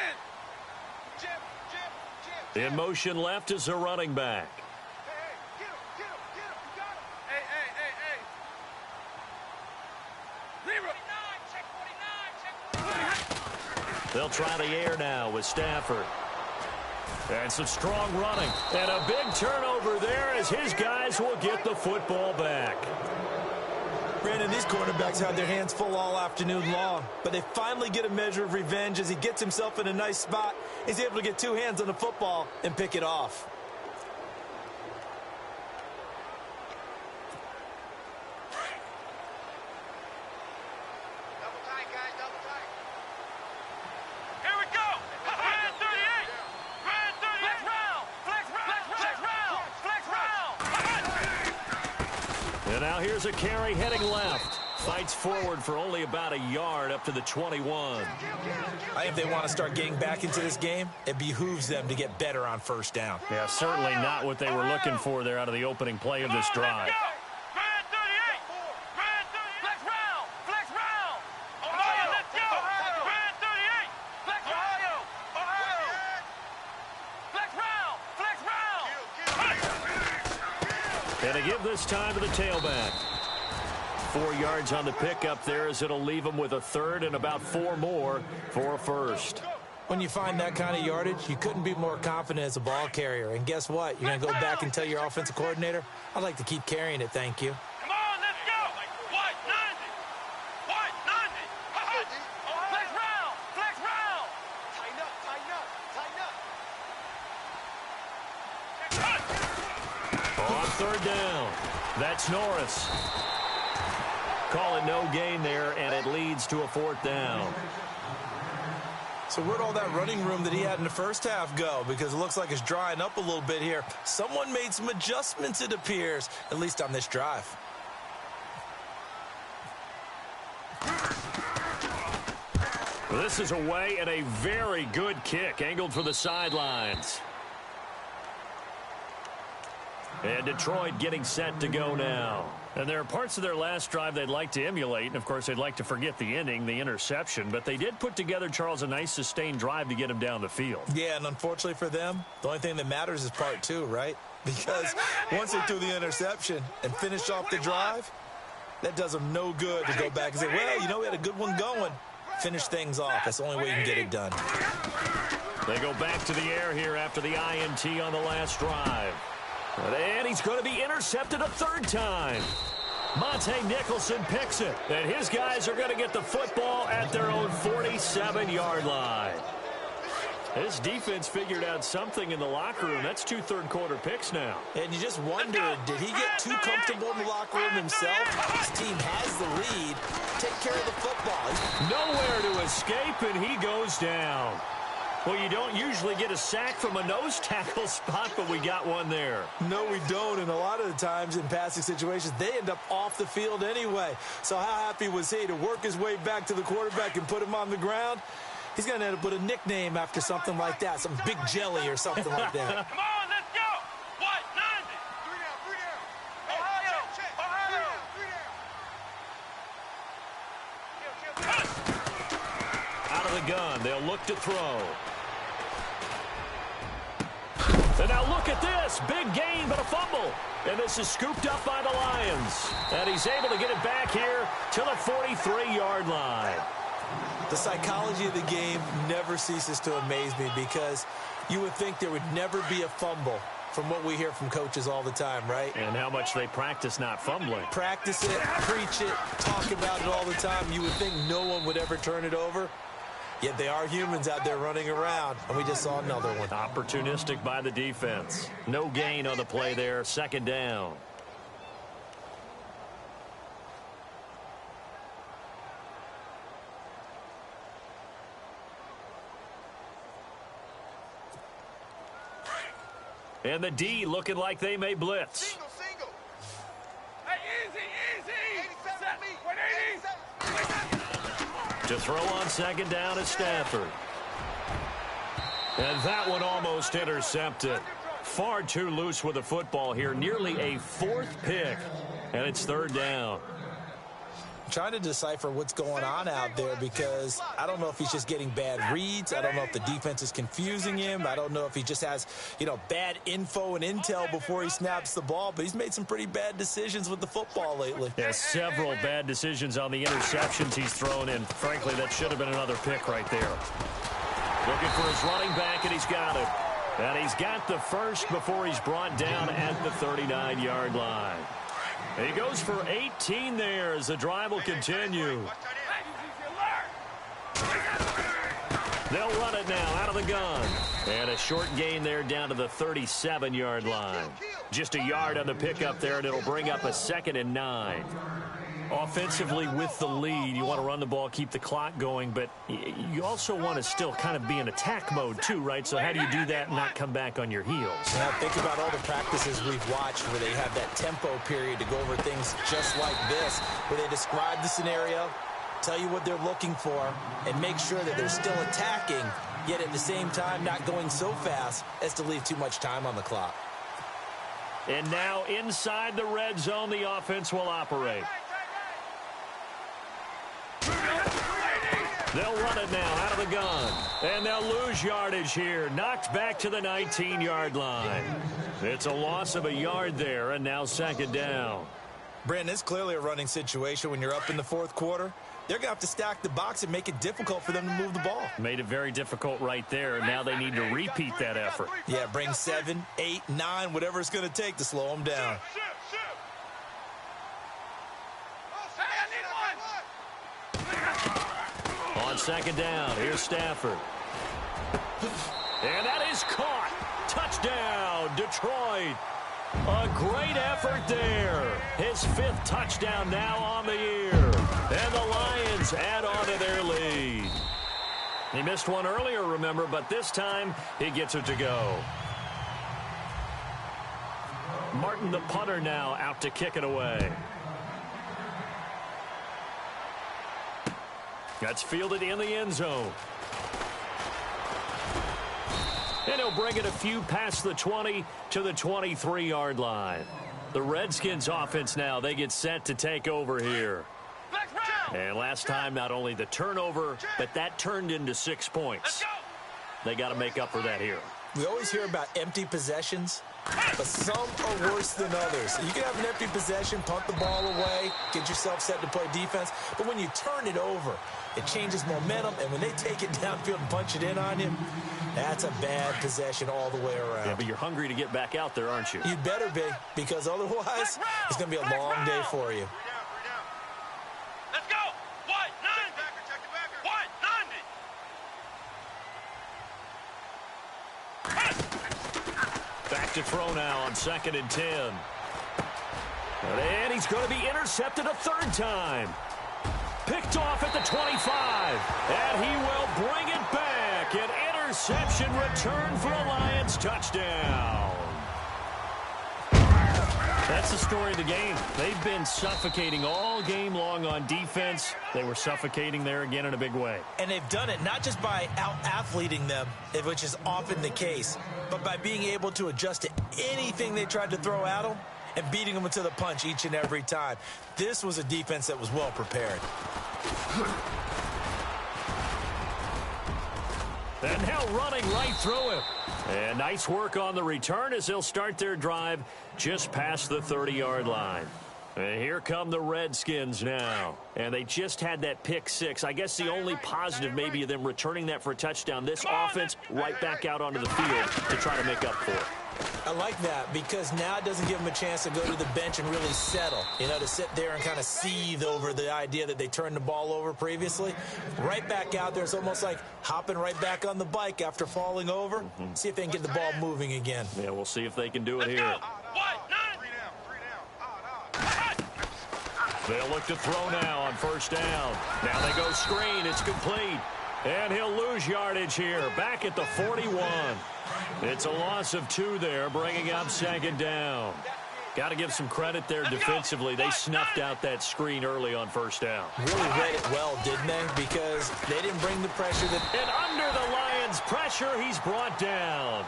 Jim. In motion left is a running back. Hey, get him. You got him. Hey. Zero. Check 49. They'll try the air now with Stafford. And some strong running. And a big turnover there as his guys will get the football back. Brandon, these quarterbacks had their hands full all afternoon long, but they finally get a measure of revenge as he gets himself in a nice spot. He's able to get 2 hands on the football and pick it off. Double tight, guys, double tight. Here we go. Brand 38. Brand 38. Flex round. And now here's a carry heading left. Fights forward for only about a yard up to the 21. I think if they want to start getting back into this game, it behooves them to get better on 1st down. Yeah, certainly not what they were looking for there out of the opening play of this drive. Brand 38. Flex round. Ohio, let's go. Brand 38. Ohio. Flex round. And to give this time to the tailback. 4 yards on the pickup there as it'll leave them with a 3rd and about 4 more for a 1st. When you find that kind of yardage, you couldn't be more confident as a ball carrier. And guess what? You're going to go back and tell your offensive coordinator, I'd like to keep carrying it, thank you. Come on, let's go. White 90. Flex round. Tighten up. On 3rd down, that's Norris. Call it no gain there, and it leads to a 4th down. So where'd all that running room that he had in the 1st half go? Because it looks like it's drying up a little bit here. Someone made some adjustments, it appears, at least on this drive. This is away and a very good kick, angled for the sidelines. And Detroit getting set to go now. And there are parts of their last drive they'd like to emulate. And, of course, they'd like to forget the inning, the interception. But they did put together, Charles, a nice sustained drive to get him down the field. Yeah, and unfortunately for them, the only thing that matters is part 2, right? Because once they threw the interception and finished off the drive, that does them no good to go back and say, well, you know, we had a good one going. Finish things off. That's the only way you can get it done. They go back to the air here after the INT on the last drive. And he's going to be intercepted a 3rd time. Monte Nicholson picks it. And his guys are going to get the football at their own 47-yard line. This defense figured out something in the locker room. That's 2 third-quarter picks now. And you just wonder, did he get too comfortable in the locker room himself? His team has the lead. Take care of the football. Nowhere to escape, and he goes down. Well, you don't usually get a sack from a nose tackle spot, but we got one there. No, we don't, and a lot of the times in passing situations, they end up off the field anyway. So how happy was he to work his way back to the quarterback and put him on the ground? He's going to end up with a nickname after something like that, some Big Jelly or something like that. Come on, let's go. White 90. 3 down. Ohio. Ohio. 3 down. Out of the gun, they'll look to throw. And now look at this. Big gain, but a fumble. And this is scooped up by the Lions. And he's able to get it back here to the 43-yard line. The psychology of the game never ceases to amaze me because you would think there would never be a fumble from what we hear from coaches all the time, right? And how much they practice not fumbling. Practice it, preach it, talk about it all the time. You would think no one would ever turn it over. Yet they are humans out there running around, and we just saw another one. Opportunistic by the defense. No gain on the play there. Second down. And the D looking like they may blitz. Single. Hey, easy. 87. To throw on second down is Stafford. And that one almost intercepted. Far too loose with the football here. Nearly a fourth pick. And it's third down. Trying to decipher what's going on out there because I don't know if he's just getting bad reads. I don't know if the defense is confusing him. I don't know if he just has, bad info and intel before he snaps the ball. But he's made some pretty bad decisions with the football lately. There's several bad decisions on the interceptions he's thrown in. Frankly, that should have been another pick right there. Looking for his running back, and he's got it. And he's got the first before he's brought down at the 39-yard line. He goes for 18 there as the drive will continue. They'll run it now out of the gun. And a short gain there down to the 37-yard line. Just a yard on the pickup there, and it'll bring up a 2nd and 9. Offensively with the lead, you want to run the ball, keep the clock going, but you also want to still kind of be in attack mode too, right? So how do you do that and not come back on your heels? Now think about all the practices we've watched where they have that tempo period to go over things just like this, where they describe the scenario, tell you what they're looking for, and make sure that they're still attacking, yet at the same time not going so fast as to leave too much time on the clock. And now inside the red zone, the offense will operate. They'll run it now out of the gun. And they'll lose yardage here. Knocked back to the 19-yard line. It's a loss of a yard there, and now second down. Brandon, it's clearly a running situation when you're up in the fourth quarter. They're going to have to stack the box and make it difficult for them to move the ball. Made it very difficult right there, and now they need to repeat that effort. Yeah, bring 7, 8, 9, whatever it's going to take to slow them down. On second down, here's Stafford. And that is caught. Touchdown, Detroit. A great effort there. His 5th touchdown now on the year. And the Lions add on to their lead. He missed one earlier, remember, but this time he gets it to go. Martin, the punter, now out to kick it away. That's fielded in the end zone. And he'll bring it a few past the 20 to the 23-yard line. The Redskins offense now, they get set to take over here. And last time, not only the turnover, but that turned into 6 points. They got to make up for that here. We always hear about empty possessions, but some are worse than others. You can have an empty possession, punt the ball away, get yourself set to play defense, but when you turn it over, it changes momentum, and when they take it downfield and punch it in on you, that's a bad possession all the way around. Yeah, but you're hungry to get back out there, aren't you? You'd better be, because otherwise, it's going to be a long day for you. Let's go. 190. 190. Back to throw now on 2nd and 10. And he's going to be intercepted a 3rd time. Picked off at the 25. And he will bring it back. An interception return for a Lions touchdown. That's the story of the game. They've been suffocating all game long on defense. They were suffocating there again in a big way. And they've done it not just by out-athleting them, which is often the case, but by being able to adjust to anything they tried to throw at them and beating them to the punch each and every time. This was a defense that was well prepared. And now running right through him. And nice work on the return as they'll start their drive just past the 30-yard line. And here come the Redskins now. And they just had that pick six. I guess the only positive maybe of them returning that for a touchdown. This offense right back out onto the field to try to make up for it. I like that because now it doesn't give them a chance to go to the bench and really settle, to sit there and kind of seethe over the idea that they turned the ball over previously. Right back out there, it's almost like hopping right back on the bike after falling over. See if they can get the ball moving again. Yeah, we'll see if they can do it here. They'll look to throw now on first down. Now they go screen. It's complete. And he'll lose yardage here. Back at the 41. It's a loss of 2 there, bringing up second down. Got to give some credit there defensively. They snuffed out that screen early on first down. Really read it well, didn't they? Because they didn't bring the pressure. And under the Lions' pressure, he's brought down.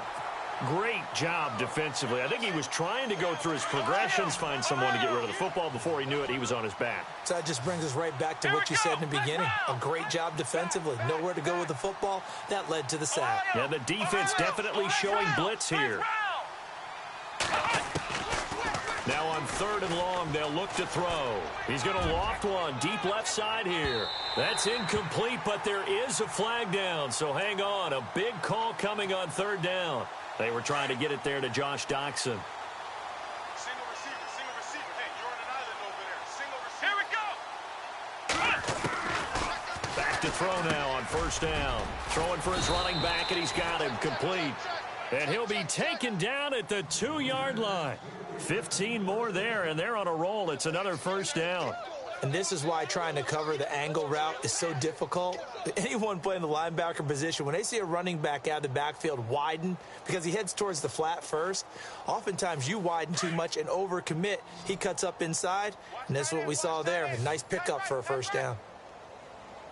Great job defensively. I think he was trying to go through his progressions, find someone to get rid of the football. Before he knew it, he was on his back. So that just brings us right back to what you said in the beginning. A great job defensively. Nowhere to go with the football. That led to the sack. Yeah, the defense definitely showing blitz here. Now on 3rd and long, they'll look to throw. He's going to loft one deep left side here. That's incomplete, but there is a flag down, so hang on. A big call coming on 3rd down. They were trying to get it there to Josh Doxson. Single receiver. Hey, you're on an island over there. Single receiver. Here we go. Back to throw now on first down. Throwing for his running back, and he's got him complete. And he'll be taken down at the 2-yard line. 15 more there, and they're on a roll. It's another first down. And this is why trying to cover the angle route is so difficult. Anyone playing the linebacker position, when they see a running back out of the backfield widen, because he heads towards the flat first, oftentimes you widen too much and overcommit. He cuts up inside, and that's what we saw there. A nice pickup for a first down.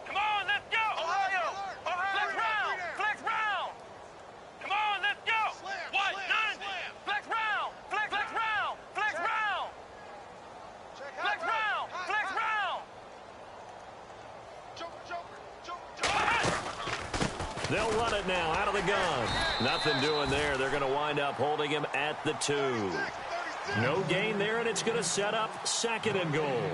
Come on, let's go. Ohio. Flex round. Flex round. Come on, let's go. What? 9. Flex round. Flex round. Flex round. Flex round. Flex round. They'll run it now out of the gun. Nothing doing there. They're going to wind up holding him at the 2. No gain there, and it's going to set up 2nd and goal.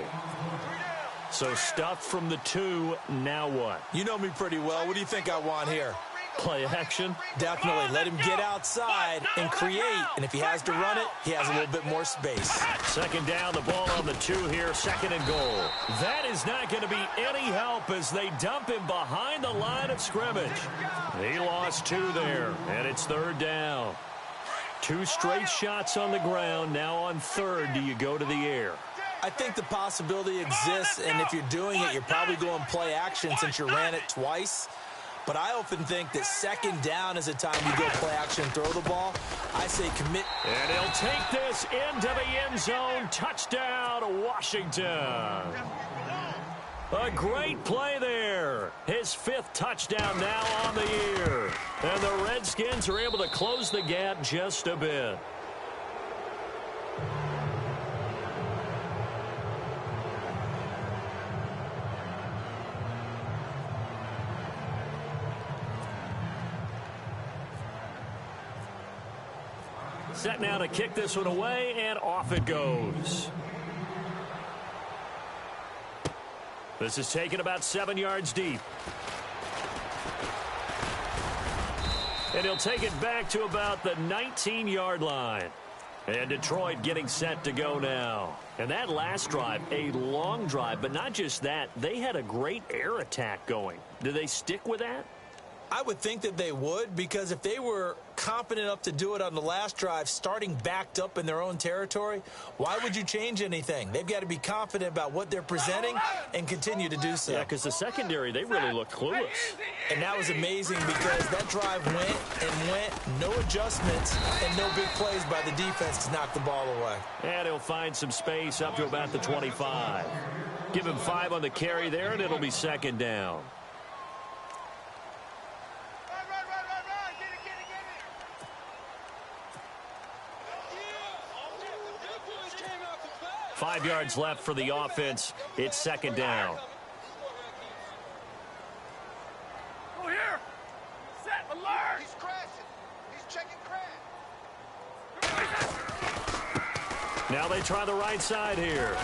So stuffed from the 2. Now what? You know me pretty well. What do you think I want here? Play action? Definitely. Let him get outside and create. And if he has to run it, he has a little bit more space. 2nd down, the ball on the 2 here, 2nd and goal. That is not going to be any help as they dump him behind the line of scrimmage. He lost 2 there, and it's 3rd down. 2 straight shots on the ground. Now on 3rd, do you go to the air? I think the possibility exists, and if you're doing it, you're probably going play action since you ran it twice. But I often think that 2nd down is a time you go play action and throw the ball. I say commit. And he'll take this into the end zone. Touchdown, Washington. A great play there. His 5th touchdown now on the year. And the Redskins are able to close the gap just a bit. Set now to kick this one away, and off it goes. This is taken about 7 yards deep. And he'll take it back to about the 19-yard line. And Detroit getting set to go now. And that last drive, a long drive, but not just that. They had a great air attack going. Do they stick with that? I would think that they would, because if they were competent enough to do it on the last drive, starting backed up in their own territory, why would you change anything? They've got to be confident about what they're presenting and continue to do so. Yeah, because the secondary, they really looked clueless. And that was amazing because that drive went and went, no adjustments, and no big plays by the defense to knock the ball away. And he'll find some space up to about the 25. Give him 5 on the carry there, and it'll be 2nd down. Yeah. 5 yards left for the offense. It's 2nd down. Go here. Set alert. He's crashing. He's checking crash. Now they try the right side here.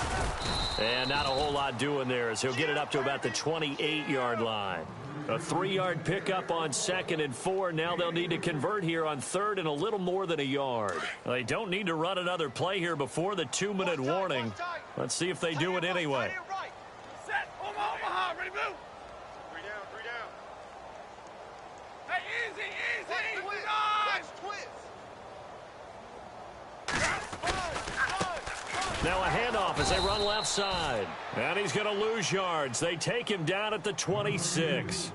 And not a whole lot doing there as he'll get it up to about the 28-yard line. A 3-yard pickup on 2nd and 4. Now they'll need to convert here on 3rd and a little more than a yard. They don't need to run another play here before the 2-minute warning. Let's see if they do it anyway. Set. Omaha. Ready, move. 3 down, 3 down. Hey, easy. Let's twist. Now a handoff as they run left side. And he's going to lose yards. They take him down at the 26.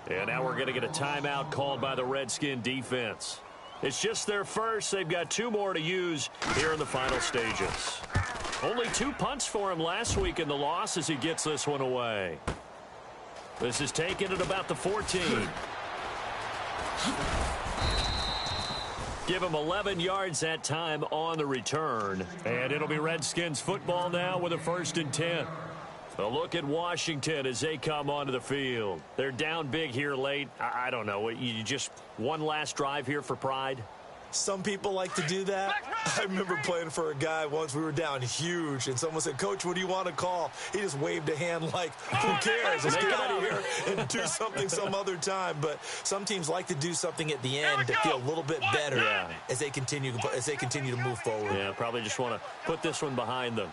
And now we're going to get a timeout called by the Redskin defense. It's just their first. They've got 2 more to use here in the final stages. Only 2 punts for him last week in the loss as he gets this one away. This is taken at about the 14. Give him 11 yards that time on the return. And it'll be Redskins football now with a 1st and 10. A look at Washington as they come onto the field. They're down big here late. I don't know. You just one last drive here for pride? Some people like to do that. I remember playing for a guy once. We were down huge, and someone said, "Coach, what do you want to call?" He just waved a hand like, who cares? Let's get out of here and do something some other time. But some teams like to do something at the end to feel a little bit better as they continue to move forward. Yeah, probably just want to put this one behind them.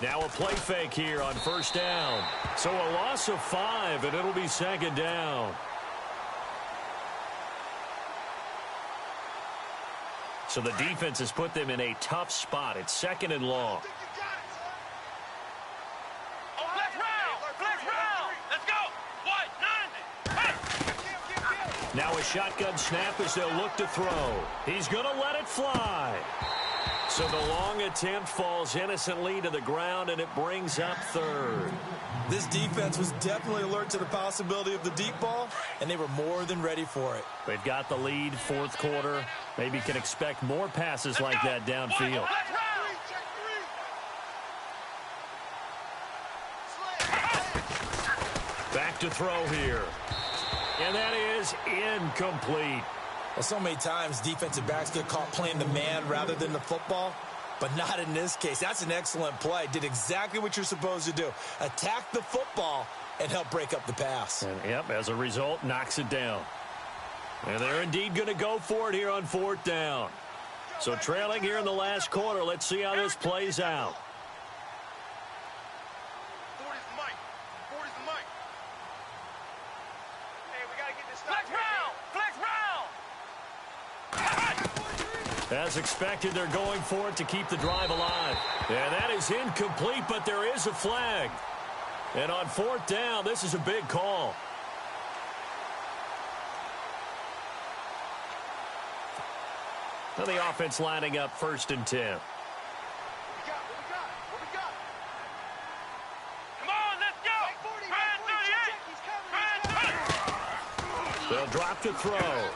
Now a play fake here on 1st down. So a loss of 5, and it'll be 2nd down. So the defense has put them in a tough spot. It's 2nd and long. Flex round. Let's go. What? 90. Now a shotgun snap as they'll look to throw. He's going to let it fly. So the long attempt falls innocently to the ground, and it brings up 3rd. This defense was definitely alert to the possibility of the deep ball, and they were more than ready for it. They've got the lead, 4th quarter. Maybe can expect more passes like that downfield. Back to throw here. And that is incomplete. Well, so many times defensive backs get caught playing the man rather than the football, but not in this case. That's an excellent play. Did exactly what you're supposed to do. Attack the football and help break up the pass. And, yep, as a result, knocks it down. And they're indeed going to go for it here on 4th down. So trailing here in the last quarter, let's see how this plays out. 40's the mic. 40's the mic. Hey, we got to get this stuff. Flex round. As expected, they're going for it to keep the drive alive. And that is incomplete, but there is a flag. And on 4th down, this is a big call. Now the offense lining up 1st and 10. What we got? Come on, let's go. They'll drop to throw.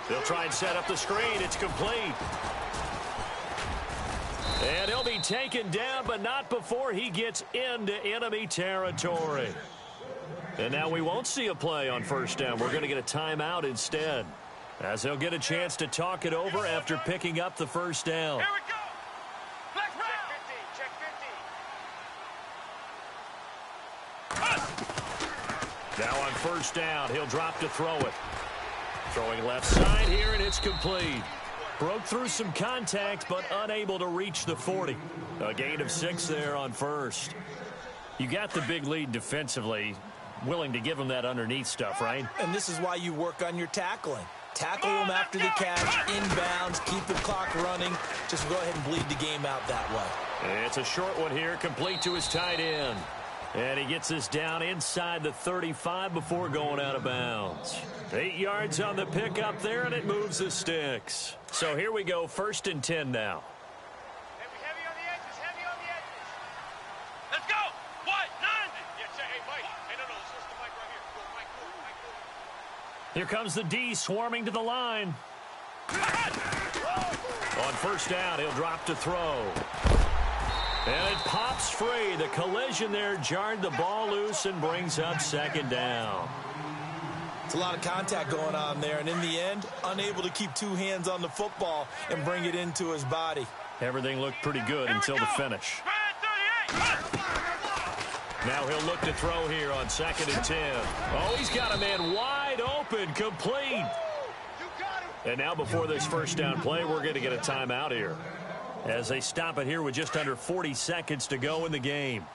They'll try and set up the screen. It's complete. And he'll be taken down, but not before he gets into enemy territory. And now we won't see a play on 1st down. We're going to get a timeout instead, as they'll get a chance to talk it over after picking up the 1st down. Here we go. Flex round. Check 50. Now on 1st down, he'll drop to throw it. Throwing left side here, and it's complete. Broke through some contact, but unable to reach the 40. A gain of 6 there on 1st. You got the big lead defensively. Willing to give them that underneath stuff, right? And this is why you work on your tackling. Tackle them after the catch, inbounds, keep the clock running. Just go ahead and bleed the game out that way. It's a short one here, complete to his tight end. And he gets this down inside the 35 before going out of bounds. 8 yards on the pickup there, and it moves the sticks. So here we go, 1st and 10 now. Heavy on the edges. Let's go. What? 90. Yeah, check. Hey, Mike. Hey, no, this is the mic right here. Go, Mike. Here comes the D swarming to the line. On 1st down, he'll drop to throw. And it pops free. The collision there jarred the ball loose and brings up second down. It's a lot of contact going on there, and in the end, unable to keep two hands on the football and bring it into his body. Everything looked pretty good until the finish. Now he'll look to throw here on 2nd and 10. Oh, he's got a man wide open, complete. And now before this first down play, we're going to get a timeout here, as they stop it here with just under 40 seconds to go in the game.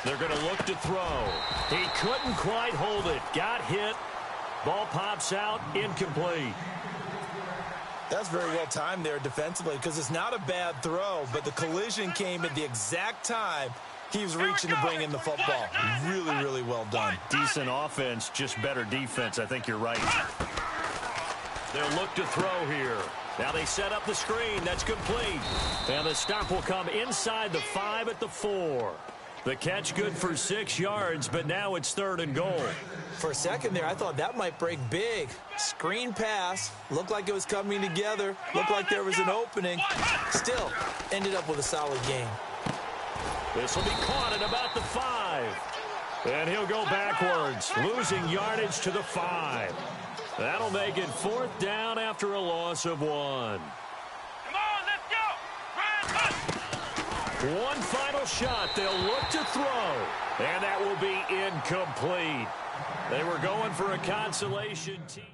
They're going to look to throw. He couldn't quite hold it. Got hit. Ball pops out, incomplete. That's very well timed there defensively, because it's not a bad throw, but the collision came at the exact time he was reaching to bring in the football. Really, really well done. Decent offense, just better defense. I think you're right. They'll look to throw here. Now they set up the screen. That's complete. And the stop will come inside the 5 at the 4. The catch good for 6 yards, but now it's 3rd and goal. For a second there, I thought that might break big. Screen pass. Looked like it was coming together. Looked like there was an opening. Still, ended up with a solid game. This will be caught at about the 5. And he'll go backwards, losing yardage to the 5. That'll make it 4th down after a loss of 1. Come on, let's go. One final shot. They'll look to throw. And that will be incomplete. They were going for a consolation team.